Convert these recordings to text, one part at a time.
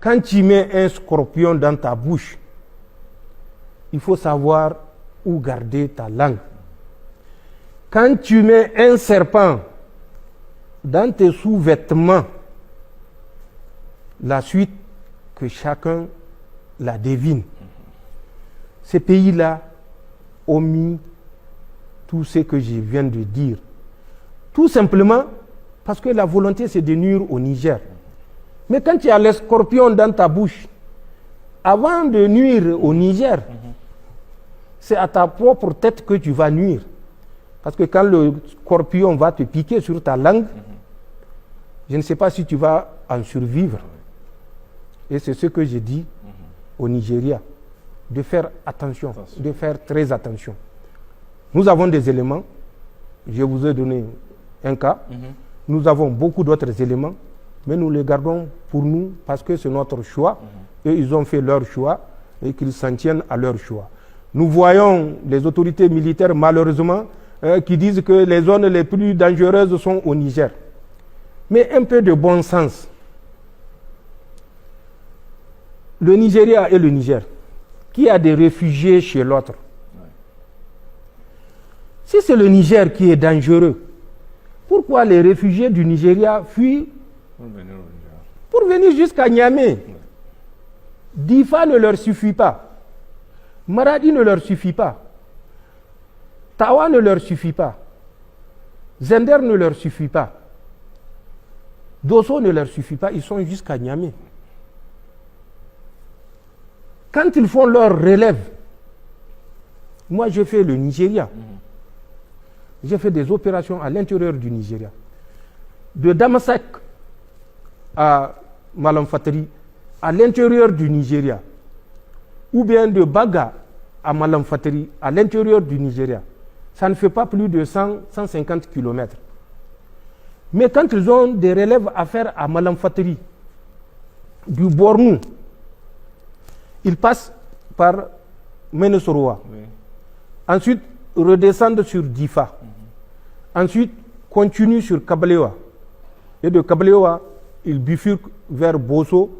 Quand tu mets un scorpion dans ta bouche, il faut savoir où garder ta langue. Quand tu mets un serpent dans tes sous-vêtements, la suite, que chacun la devine. Ces pays-là ont mis tout ce que je viens de dire. Tout simplement parce que la volonté, c'est de nuire au Niger. Mais quand tu as les scorpions dans ta bouche, avant de nuire au Niger, c'est à ta propre tête que tu vas nuire. Parce que quand le scorpion va te piquer sur ta langue, je ne sais pas si tu vas en survivre. Et c'est ce que j'ai dit au Nigeria, de faire attention, de faire très attention. Nous avons des éléments, je vous ai donné un cas, nous avons beaucoup d'autres éléments, mais nous les gardons pour nous parce que c'est notre choix, et ils ont fait leur choix, et qu'ils s'en tiennent à leur choix. Nous voyons les autorités militaires, malheureusement, qui disent que les zones les plus dangereuses sont au Niger. Mais un peu de bon sens. Le Nigeria et le Niger, qui a des réfugiés chez l'autre. Si c'est le Niger qui est dangereux, pourquoi les réfugiés du Nigeria fuient pour venir jusqu'à Niamey? Difa ne leur suffit pas. Maradi ne leur suffit pas. Tawa ne leur suffit pas. Zender ne leur suffit pas. Dosso ne leur suffit pas. Ils sont jusqu'à Niamey. Quand ils font leur relève, moi j'ai fait le Nigeria. J'ai fait des opérations à l'intérieur du Nigeria. De Damasak à Malamfatari, à l'intérieur du Nigeria. Ou bien de Baga à Malamfatari, à l'intérieur du Nigeria. Ça ne fait pas plus de 100-150 km. Mais quand ils ont des relèves à faire à Malamfatari, du Bornou, ils passent par Menesoroa. Oui. Ensuite, redescendent sur Difa. Ensuite, continuent sur Kabalewa. Et de Kabalewa, ils bifurquent vers Bosso.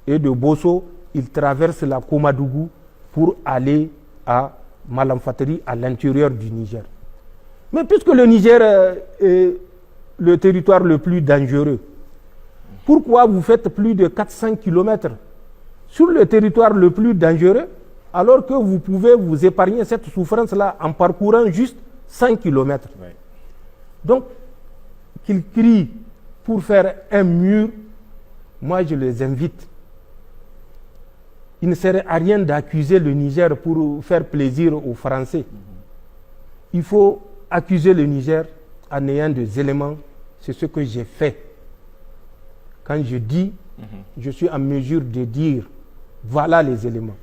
Et de Bosso, ils traversent la Komadougou pour aller à Malamfatari, à l'intérieur du Niger. Mais puisque le Niger est le territoire le plus dangereux, pourquoi vous faites plus de 400 km sur le territoire le plus dangereux, alors que vous pouvez vous épargner cette souffrance-là en parcourant juste 100 km. Oui. Donc, qu'ils crient pour faire un mur, moi je les invite. Il ne serait à rien d'accuser le Niger pour faire plaisir aux Français. Il faut accuser le Niger en ayant des éléments. C'est ce que j'ai fait. Quand je dis, je suis en mesure de dire, voilà les éléments.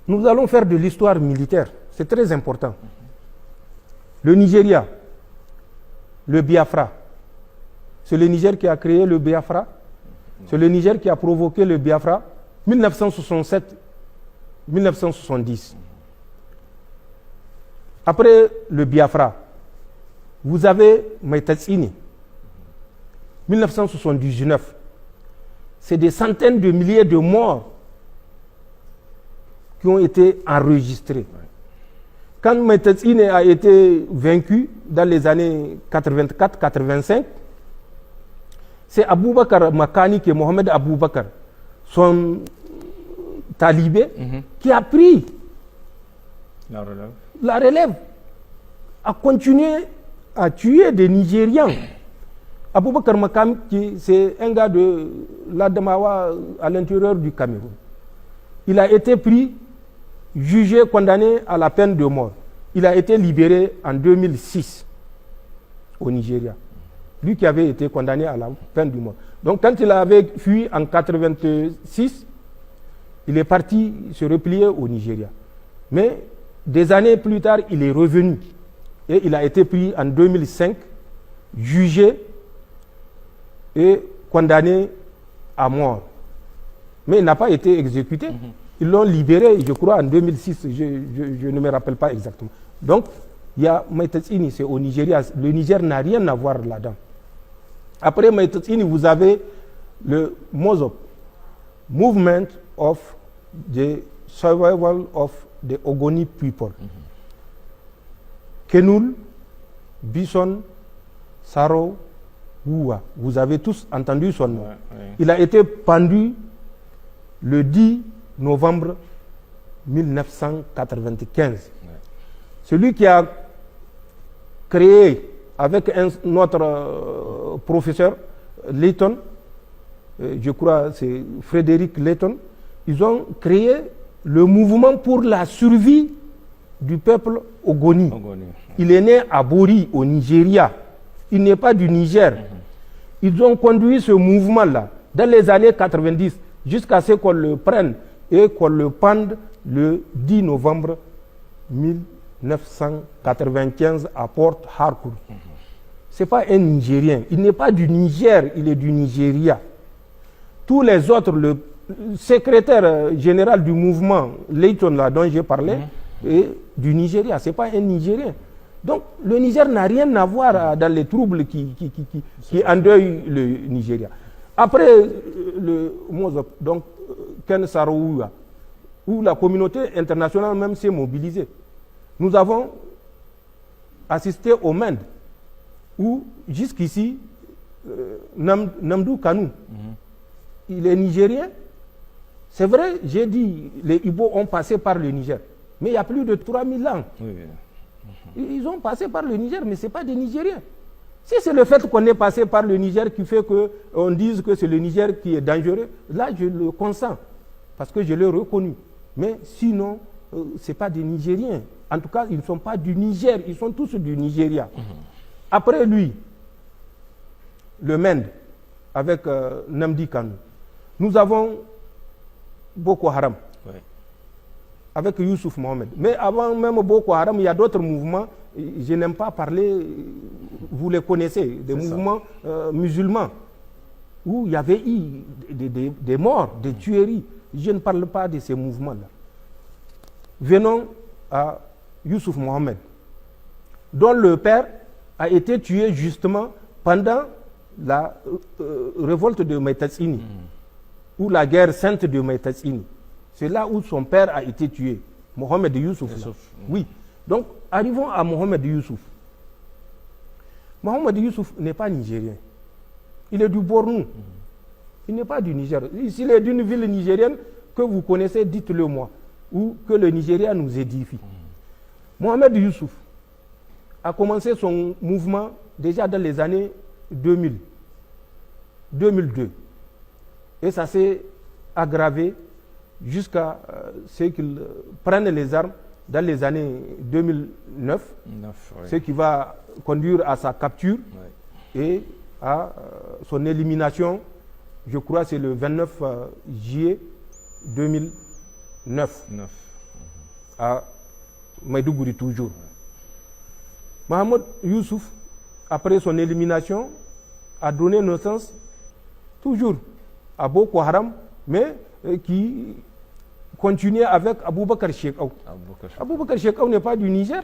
Nous allons faire de l'histoire militaire. C'est très important. Le Nigeria, le Biafra. C'est le Niger qui a créé le Biafra. C'est le Niger qui a provoqué le Biafra. 1967-1970. Après le Biafra, vous avez Maïtatsini. 1979. C'est des centaines de milliers de morts qui ont été enregistrés. Quand Maïtatsini a été vaincu dans les années 84-85, c'est Aboubakar Makani et Mohamed Aboubakar, son talibé, qui a pris la relève, a continué à tuer des Nigérians. Aboubakar Makani, c'est un gars de l'Adamawa à l'intérieur du Cameroun. Il a été pris, jugé, condamné à la peine de mort. Il a été libéré en 2006 au Nigeria. Lui qui avait été condamné à la peine de mort. Donc quand il avait fui en 86, il est parti se replier au Nigeria. Mais des années plus tard, il est revenu. Et il a été pris en 2005, jugé et condamné à mort. Mais il n'a pas été exécuté. Ils l'ont libéré, je crois, en 2006. Je ne me rappelle pas exactement. Donc, il y a Maïtatsini, c'est au Nigeria. Le Niger n'a rien à voir là-dedans. Après Maïtatsini, vous avez le MOSOP, Movement of the Survival of the Ogoni People. Kenoul, Bison, Saro, Oua. Vous avez tous entendu son nom. Il a été pendu le 10 novembre 1995. Celui qui a créé avec notre professeur Layton, je crois c'est Frédéric Layton, ils ont créé le mouvement pour la survie du peuple Ogoni. Il est né à Bori, au Nigeria. Il n'est pas du Niger. Ils ont conduit ce mouvement-là dans les années 90 jusqu'à ce qu'on le prenne et qu'on le pende le 10 novembre 1995 à Port Harcourt. Ce n'est pas un Nigérien. Il n'est pas du Niger, il est du Nigeria. Tous les autres, le secrétaire général du mouvement, Layton, là, dont j'ai parlé, est du Nigeria. Ce n'est pas un Nigérien. Donc, le Niger n'a rien à voir dans les troubles qui endeuillent le Nigeria. Après le MOSOP, donc Ken Saroua, où la communauté internationale même s'est mobilisée, nous avons assisté au Mende, où jusqu'ici, Namdou Kanou, il est nigérien. C'est vrai, j'ai dit, les Ibo ont passé par le Niger, mais il y a plus de 3000 ans. Ils ont passé par le Niger, mais ce n'est pas des Nigériens. Si c'est le fait qu'on est passé par le Niger qui fait qu'on dise que c'est le Niger qui est dangereux, là je le consens, parce que je l'ai reconnu. Mais sinon, ce n'est pas des Nigériens. En tout cas, ils ne sont pas du Niger, ils sont tous du Nigeria. Après lui, le Mende, avec Namdi Kanou, nous avons Boko Haram. Avec Youssouf Mohamed. Mais avant même Boko Haram, il y a d'autres mouvements, je n'aime pas parler, vous les connaissez, des mouvements musulmans, où il y avait eu des morts, des tueries. Je ne parle pas de ces mouvements-là. Venons à Youssouf Mohamed, dont le père a été tué justement pendant la révolte de Maïtatsini, ou la guerre sainte de Maïtatsini. C'est là où son père a été tué, Mohamed Youssouf. Oui. Donc, arrivons à Mohamed Youssouf. Mohamed Youssouf n'est pas nigérien. Il est du Bornou. Il n'est pas du Niger. S'il est d'une ville nigérienne que vous connaissez, dites-le moi. Ou que le Nigeria nous édifie. Mohamed Youssouf a commencé son mouvement déjà dans les années 2000, 2002. Et ça s'est aggravé jusqu'à ce qu'ils prennent les armes dans les années 2009, ce qui va conduire à sa capture et à son élimination, je crois c'est le 29 juillet 2009, à Maïdougouri toujours. Mohamed Youssouf, après son élimination, a donné naissance toujours à Boko Haram, mais qui continuait avec Aboubakar Shekau. Aboubakar Shekau n'est pas du Niger.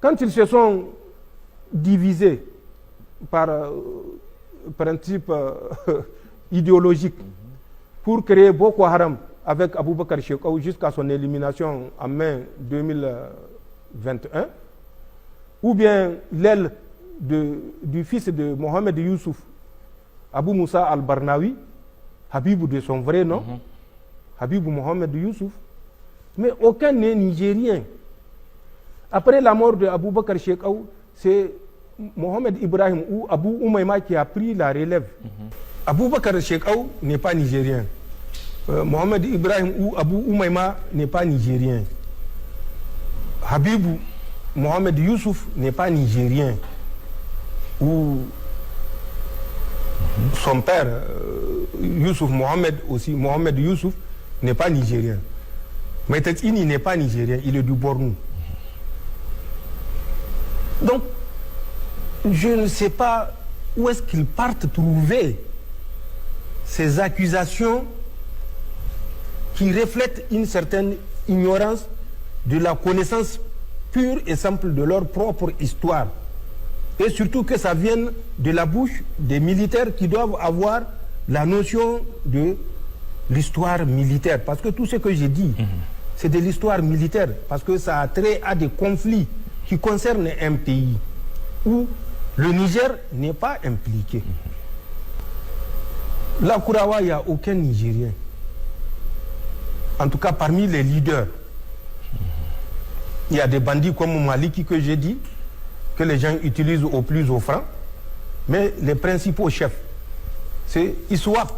Quand ils se sont divisés par principe idéologique pour créer Boko Haram avec Aboubakar Shekau jusqu'à son élimination en mai 2021, ou bien l'aile du fils de Mohamed Youssouf, Abou Moussa al-Barnawi, Habibou de son vrai nom, Habibou Mohamed Youssouf, mais aucun n'est nigérien. Après la mort de Aboubakar Shekau, c'est Mohamed Ibrahim ou Abou Oumaima qui a pris la relève. Aboubakar Shekau n'est pas nigérien. Mohamed Ibrahim ou Abou Oumaima n'est pas nigérien. Habibou Mohamed Youssouf n'est pas nigérien. Ou son père, Youssouf Mohamed aussi, Mohamed Youssouf, n'est pas nigérien. Maïtatsini n'est pas nigérien, il est du Bornou. Donc, je ne sais pas où est-ce qu'ils partent trouver ces accusations qui reflètent une certaine ignorance de la connaissance pure et simple de leur propre histoire. Et surtout que ça vienne de la bouche des militaires qui doivent avoir la notion de l'histoire militaire. Parce que tout ce que j'ai dit, c'est de l'histoire militaire. Parce que ça a trait à des conflits qui concernent un pays où le Niger n'est pas impliqué. Là, Kourawa, il n'y a aucun Nigérien. En tout cas, parmi les leaders. Il y a des bandits comme Maliki que j'ai dit, que les gens utilisent au plus offrant. Mais les principaux chefs, c'est Iswap.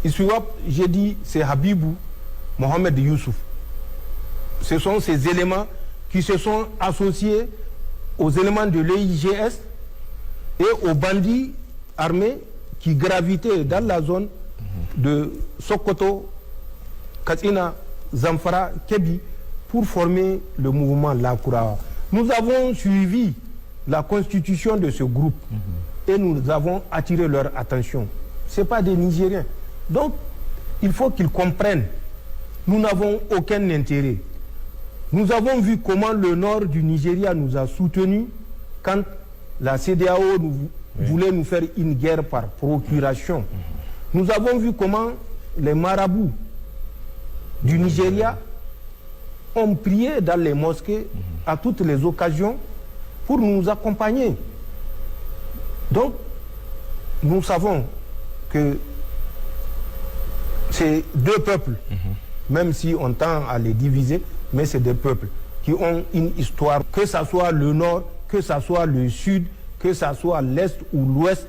Iswap, j'ai dit, c'est Habibou, Mohamed Youssouf. Ce sont ces éléments qui se sont associés aux éléments de l'EIGS et aux bandits armés qui gravitaient dans la zone de Sokoto, Katsina, Zamfara, Kébi pour former le mouvement Lakourawa. Nous avons suivi la constitution de ce groupe et nous avons attiré leur attention. Ce n'est pas des Nigériens. Donc, il faut qu'ils comprennent. Nous n'avons aucun intérêt. Nous avons vu comment le nord du Nigeria nous a soutenus quand la CEDEAO voulait nous faire une guerre par procuration. Nous avons vu comment les marabouts du Nigeria ont prié dans les mosquées à toutes les occasions pour nous accompagner. Donc, nous savons que ces deux peuples, même si on tend à les diviser, mais c'est des peuples qui ont une histoire, que ce soit le nord, que ce soit le sud, que ce soit l'est ou l'ouest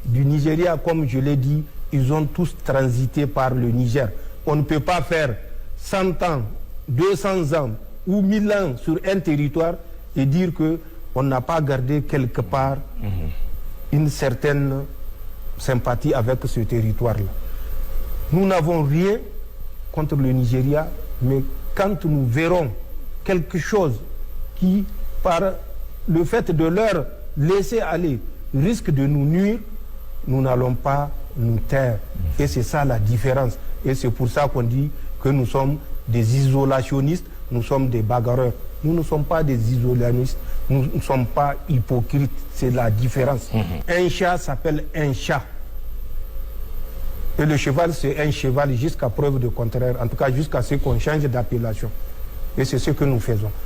du Nigeria, comme je l'ai dit, ils ont tous transité par le Niger. On ne peut pas faire 100 ans, 200 ans ou 1000 ans sur un territoire et dire qu'on n'a pas gardé quelque part une certaine sympathie avec ce territoire-là. Nous n'avons rien contre le Nigeria, mais quand nous verrons quelque chose qui, par le fait de leur laisser aller, risque de nous nuire, nous n'allons pas nous taire. Et c'est ça la différence. Et c'est pour ça qu'on dit que nous sommes des isolationnistes, nous sommes des bagarreurs. Nous ne sommes pas des isolationnistes, nous ne sommes pas hypocrites. C'est la différence. Un chat s'appelle un chat. Et le cheval, c'est un cheval jusqu'à preuve de contraire. En tout cas, jusqu'à ce qu'on change d'appellation. Et c'est ce que nous faisons.